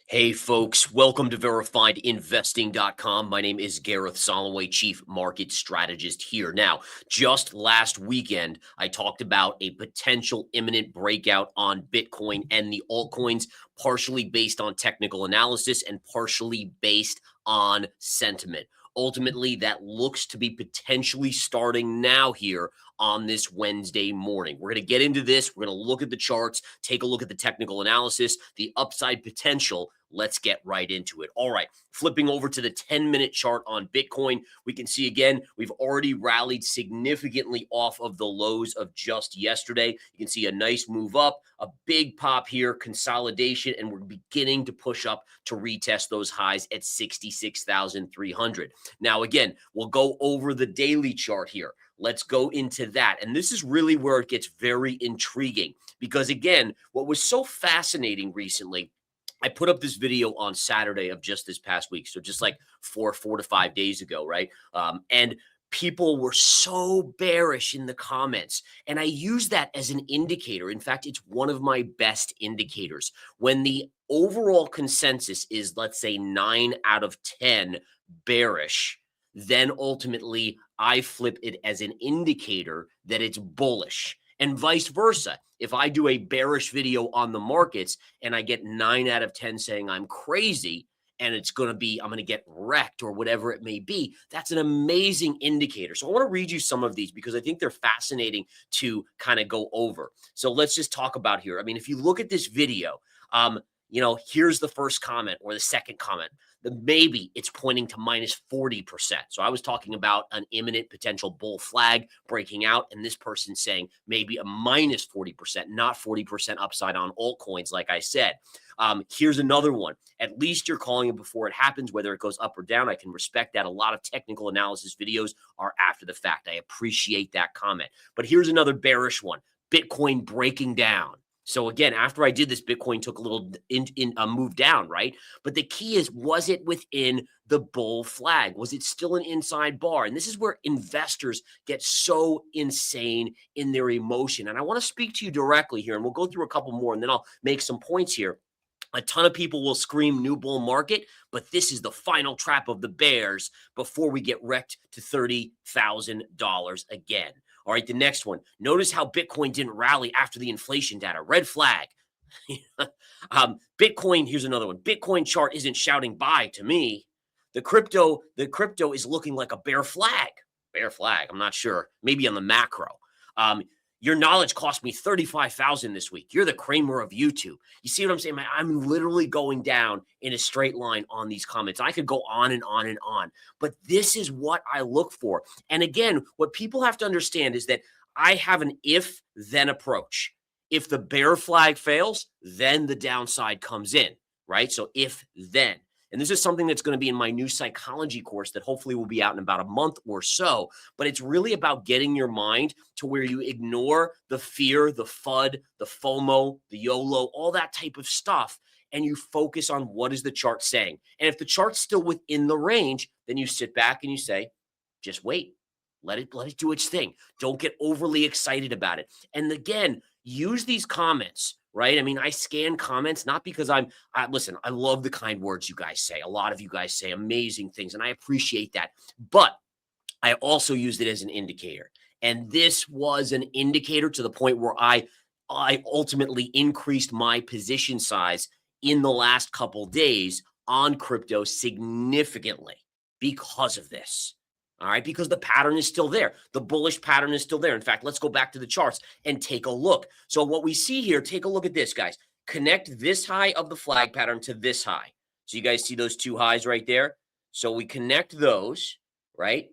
Hey folks, welcome to verifiedinvesting.com. My name is Gareth Soloway, Chief Market Strategist here. Now, just last weekend, I talked about a potential imminent breakout on Bitcoin and the altcoins, partially based on technical analysis and partially based on sentiment. Ultimately, that looks to be potentially starting now here on this Wednesday morning. We're going to get into this. We're going to look at the charts, take a look at the technical analysis, the upside potential. Let's get right into it. All right, flipping over to the 10-minute chart on Bitcoin, we can see again, we've already rallied significantly off of the lows of just yesterday. You can see a nice move up, a big pop here, consolidation, and we're beginning to push up to retest those highs at 66,300. Now, again, we'll go over the daily chart here. Let's go into that. And this is really where it gets very intriguing because, again, what was so fascinating recently, I put up this video on Saturday of just this past week. So just like four to 5 days ago, right? And people were so bearish in the comments. And I use that as an indicator. In fact, it's one of my best indicators. When the overall consensus is, let's say, 9 out of 10 bearish, then ultimately I flip it as an indicator that it's bullish. And vice versa. If I do a bearish video on the markets and I get 9 out of 10 saying I'm crazy and it's going to be, I'm going to get wrecked or whatever it may be, that's an amazing indicator. So I want to read you some of these because I think they're fascinating to kind of go over. So let's just talk about here. I mean, if you look at this video, here's the first comment or the second comment. Maybe it's pointing to minus 40%. So I was talking about an imminent potential bull flag breaking out, and this person saying maybe a minus 40%, not 40% upside on altcoins, like I said. Here's another one. At least you're calling it before it happens, whether it goes up or down. I can respect that. A lot of technical analysis videos are after the fact. I appreciate that comment. But here's another bearish one. Bitcoin breaking down. So again, after I did this, Bitcoin took a little move down, right? But the key is, was it within the bull flag? Was it still an inside bar? And this is where investors get so insane in their emotion. And I want to speak to you directly here, and we'll go through a couple more, and then I'll make some points here. A ton of people will scream new bull market, but this is the final trap of the bears before we get wrecked to $30,000 again. All right, the next one. Notice how Bitcoin didn't rally after the inflation data. Red flag. Bitcoin, here's another one. Bitcoin chart isn't shouting buy to me. The crypto is looking like a bear flag. Bear flag, I'm not sure. Maybe on the macro. Your knowledge cost me $35,000 this week. You're the Kramer of YouTube. You see what I'm saying? I'm literally going down in a straight line on these comments. I could go on and on and on, but this is what I look for. And again, what people have to understand is that I have an if-then approach. If the bear flag fails, then the downside comes in, right? So if-then. And this is something that's going to be in my new psychology course that hopefully will be out in about a month or so. But it's really about getting your mind to where you ignore the fear, the FUD, the FOMO, the YOLO, all that type of stuff. And you focus on what is the chart saying. And if the chart's still within the range, then you sit back and you say, just wait. Let it do its thing. Don't get overly excited about it. And again, use these comments. Right? I mean, I scan comments, not because listen, I love the kind words you guys say. A lot of you guys say amazing things, and I appreciate that. But I also used it as an indicator. And this was an indicator to the point where I ultimately increased my position size in the last couple days on crypto significantly because of this. All right, because the pattern is still there. The bullish pattern is still there. In fact, let's go back to the charts and take a look. So what we see here, take a look at this, guys. Connect this high of the flag pattern to this high. So you guys see those two highs right there? So we connect those, right?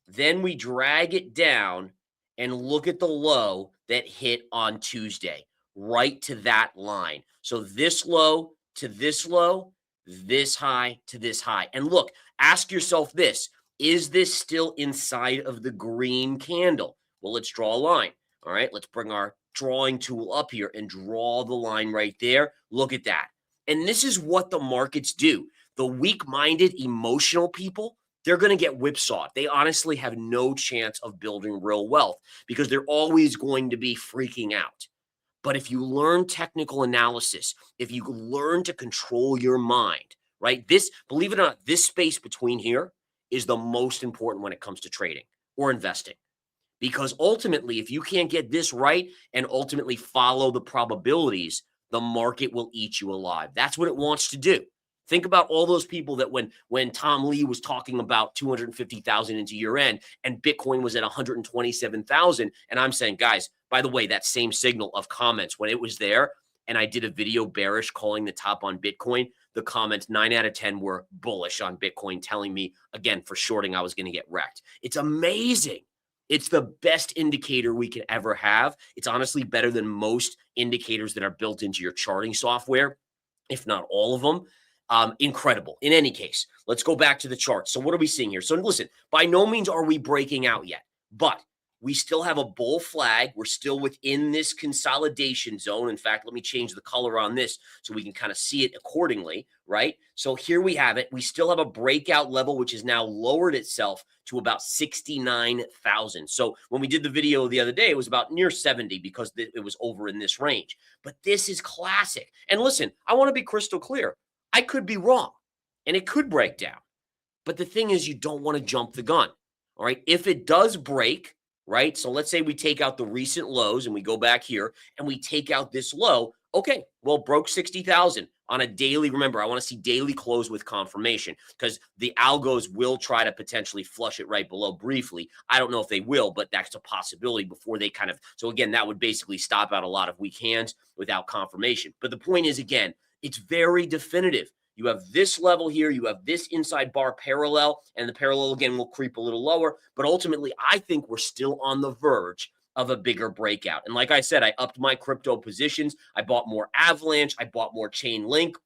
Then we drag it down and look at the low that hit on Tuesday, right to that line. So this low to this low, this high to this high. And look, ask yourself this. Is this still inside of the green candle? Well, let's draw a line. All right, let's bring our drawing tool up here and draw the line right there. Look at that. And this is what the markets do. The weak-minded, emotional people they're going to get whipsawed. They honestly have no chance of building real wealth because they're always going to be freaking out. But if you learn technical analysis, if you learn to control your mind, right? This, believe it or not, this space between here is the most important when it comes to trading or investing. Because ultimately, if you can't get this right and ultimately follow the probabilities, the market will eat you alive. That's what it wants to do. Think about all those people that when Tom Lee was talking about 250,000 into year end and Bitcoin was at 127,000. And I'm saying, guys, by the way, that same signal of comments when it was there and I did a video bearish calling the top on Bitcoin, the comments 9 out of 10 were bullish on Bitcoin, telling me, again, for shorting, I was going to get wrecked. It's amazing. It's the best indicator we can ever have. It's honestly better than most indicators that are built into your charting software, if not all of them. Incredible. In any case, let's go back to the chart. So what are we seeing here? So listen, by no means are we breaking out yet, but we still have a bull flag. We're still within this consolidation zone. In fact, let me change the color on this so we can kind of see it accordingly, right? So here we have it. We still have a breakout level, which has now lowered itself to about 69,000. So when we did the video the other day, it was about near 70 because it was over in this range. But this is classic. And listen, I want to be crystal clear. I could be wrong and it could break down. But the thing is, you don't want to jump the gun. All right. If it does break, right? So let's say we take out the recent lows and we go back here and we take out this low. Okay. Well, broke 60,000 on a daily. Remember, I want to see daily close with confirmation because the algos will try to potentially flush it right below briefly. I don't know if they will, but that's a possibility before they kind of. So again, that would basically stop out a lot of weak hands without confirmation. But the point is, again, it's very definitive. You have this level here. You have this inside bar parallel, and the parallel, again, will creep a little lower. But ultimately, I think we're still on the verge of a bigger breakout. And like I said, I upped my crypto positions. I bought more Avalanche. I bought more Chainlink.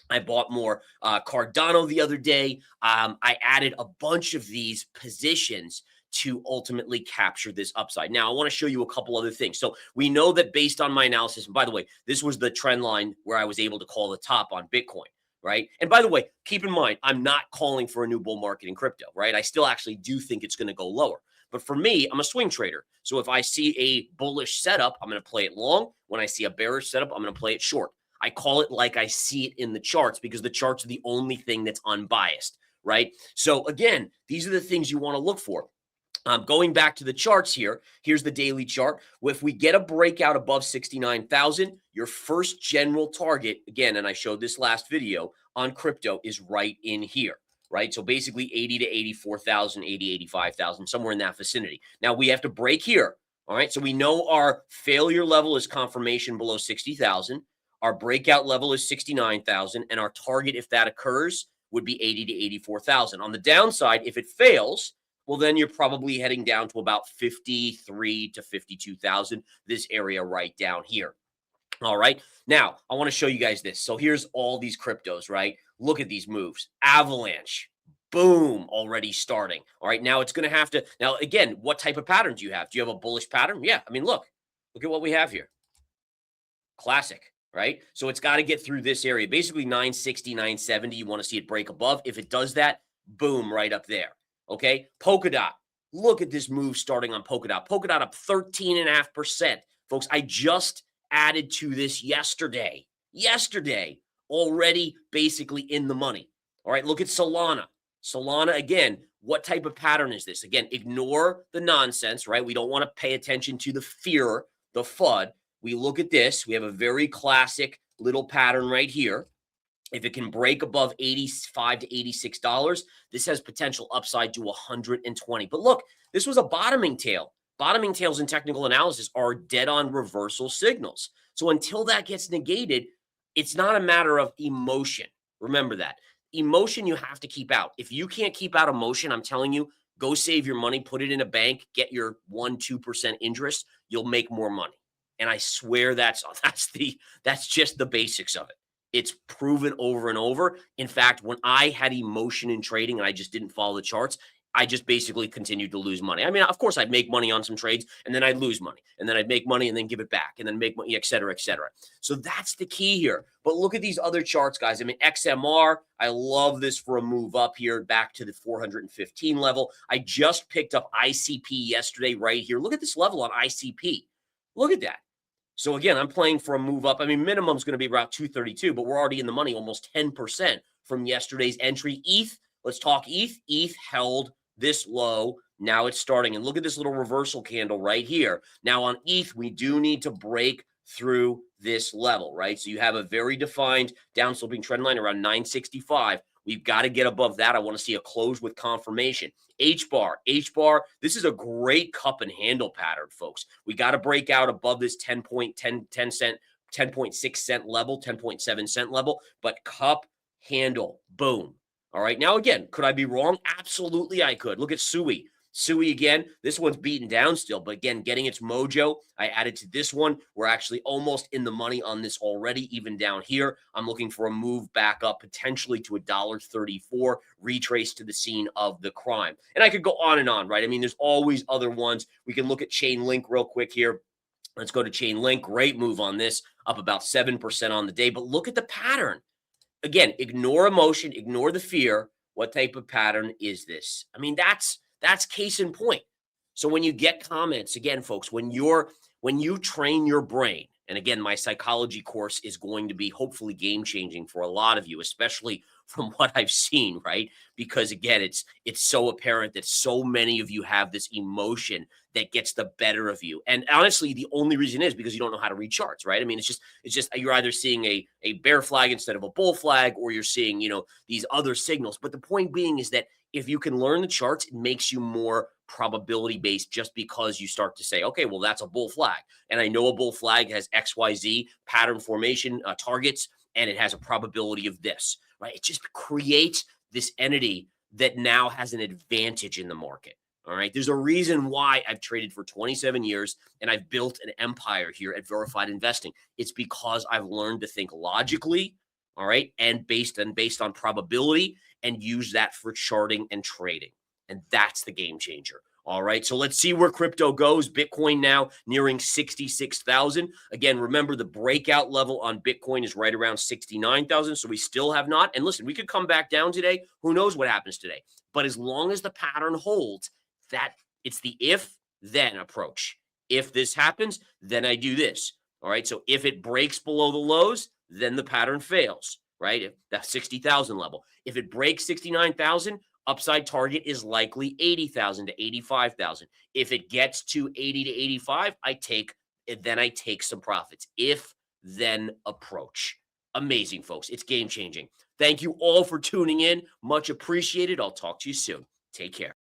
I bought more Cardano the other day. I added a bunch of these positions to ultimately capture this upside. Now, I want to show you a couple other things. So we know that based on my analysis, and by the way, this was the trend line where I was able to call the top on Bitcoin, right? And by the way, keep in mind, I'm not calling for a new bull market in crypto, right? I still actually do think it's going to go lower. But for me, I'm a swing trader. So if I see a bullish setup, I'm going to play it long. When I see a bearish setup, I'm going to play it short. I call it like I see it in the charts because the charts are the only thing that's unbiased, right? So again, these are the things you want to look for. Going back to the charts here, here's the daily chart. If we get a breakout above 69,000, your first general target, again, and I showed this last video on crypto, is right in here, right? So basically 80 to 84,000, 80, 85,000, somewhere in that vicinity. Now we have to break here, all right? So we know our failure level is confirmation below 60,000. Our breakout level is 69,000, and our target, if that occurs, would be 80 to 84,000. On the downside, if it fails, well, then you're probably heading down to about 53 to 52,000, this area right down here. All right. Now, I want to show you guys this. So here's all these cryptos, right? Look at these moves. Avalanche, boom, already starting. All right. Now it's going to have to. Now, again, what type of pattern do you have? Do you have a bullish pattern? Yeah. I mean, look at what we have here. Classic, right? So it's got to get through this area. Basically 960, 970. You want to see it break above. If it does that, boom, right up there. Okay, Polkadot. Look at this move starting on Polkadot. Polkadot up 13.5%. Folks, I just added to this yesterday. Already basically in the money. All right, look at Solana. Solana, again, what type of pattern is this? Again, ignore the nonsense, right? We don't want to pay attention to the fear, the FUD. We look at this. We have a very classic little pattern right here. If it can break above $85 to $86, this has potential upside to 120. But look, this was a bottoming tail. Bottoming tails in technical analysis are dead-on reversal signals. So until that gets negated, it's not a matter of emotion. Remember that. Emotion you have to keep out. If you can't keep out emotion, I'm telling you, go save your money, put it in a bank, get your 1-2% interest. You'll make more money. And I swear that's just the basics of it. It's proven over and over. In fact, when I had emotion in trading and I just didn't follow the charts, I just basically continued to lose money. I mean, of course, I'd make money on some trades and then I'd lose money and then I'd make money and then give it back and then make money, et cetera, et cetera. So that's the key here. But look at these other charts, guys. I mean, XMR, I love this for a move up here back to the 415 level. I just picked up ICP yesterday right here. Look at this level on ICP. Look at that. So again, I'm playing for a move up. I mean, minimum is going to be about 232, but we're already in the money, almost 10% from yesterday's entry. ETH, let's talk ETH. ETH held this low. Now it's starting. And look at this little reversal candle right here. Now on ETH, we do need to break through this level, right? So you have a very defined downsloping trend line around 965. We've got to get above that. I want to see a close with confirmation. H-bar, this is a great cup and handle pattern, folks. We got to break out above this 10.6 cent level, 10.7 cent level, but cup, handle, boom. All right. Now, again, could I be wrong? Absolutely, I could. Look at Sui. Sui again, this one's beaten down still, but again, getting its mojo. I added to this one. We're actually almost in the money on this already, even down here. I'm looking for a move back up potentially to $1.34, retrace to the scene of the crime. And I could go on and on, right? I mean, there's always other ones. We can look at Chainlink real quick here. Let's go to Chainlink. Great move on this, up about 7% on the day. But look at the pattern. Again, ignore emotion, ignore the fear. What type of pattern is this? I mean, that's case in point. So when you get comments, again, folks, when you train your brain, and again, my psychology course is going to be hopefully game-changing for a lot of you, especially from what I've seen, right? Because again, it's so apparent that so many of you have this emotion that gets the better of you. And honestly, the only reason is because you don't know how to read charts, right? I mean, it's just you're either seeing a bear flag instead of a bull flag, or you're seeing, these other signals. But the point being is that if you can learn the charts, it makes you more probability based, just because you start to say, okay, well, that's a bull flag. And I know a bull flag has XYZ pattern formation targets, and it has a probability of this, right? It just creates this entity that now has an advantage in the market. All right. There's a reason why I've traded for 27 years and I've built an empire here at Verified Investing. It's because I've learned to think logically, all right, and based on probability, and use that for charting and trading. And that's the game changer. All right, so let's see where crypto goes. Bitcoin now nearing 66,000. Again, remember the breakout level on Bitcoin is right around 69,000. So we still have not. And listen, we could come back down today. Who knows what happens today? But as long as the pattern holds, that it's the if then approach. If this happens, then I do this. All right, so if it breaks below the lows, then the pattern fails, right? If that's 60,000 level. If it breaks 69,000, upside target is likely 80,000 to 85,000. If it gets to 80 to 85, I take some profits. If then approach. Amazing, folks. It's game changing. Thank you all for tuning in. Much appreciated. I'll talk to you soon. Take care.